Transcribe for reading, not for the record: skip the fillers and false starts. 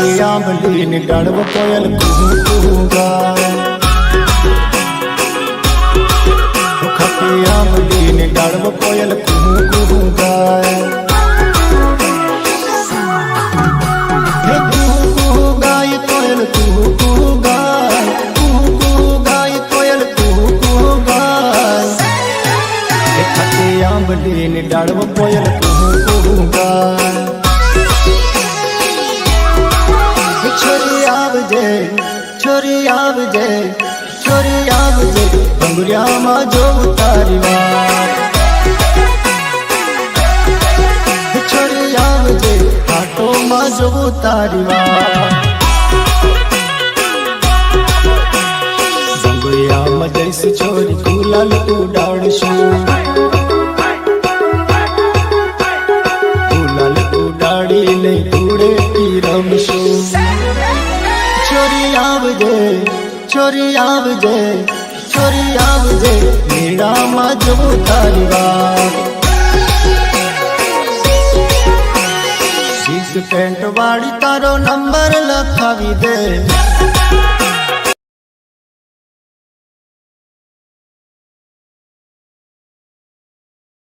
आंबली ने डाड़व कोयल कुहू कुहू गाए। खपे आंबली ने डाड़व कोयल कुहू कुहू गाए। कुहू कुहू गाय कोयल कुहू कुहू गाय। कुहू कुहू गाय कोयल कुहू कुहू गाय। खपे आंबली ने डाड़व कोयल कुहू कुहू गाय। छोरी आवजे छोरी आवजे छोरी आवजे भंगुरिया मां जो तारी वार। छोरी आवजे हाटो मां जो तारी वार। भंगुरिया मां जैसी छोरी गुलाल उड़ाड़शो। गुलाल उड़ाड़ी ले उड़े की रमशो। छोरी आवजे छोरी आवजे छोरी आवजे मेरा मां जो तारी वार। जींस पैंट वाली तारो नंबर लखावी दे।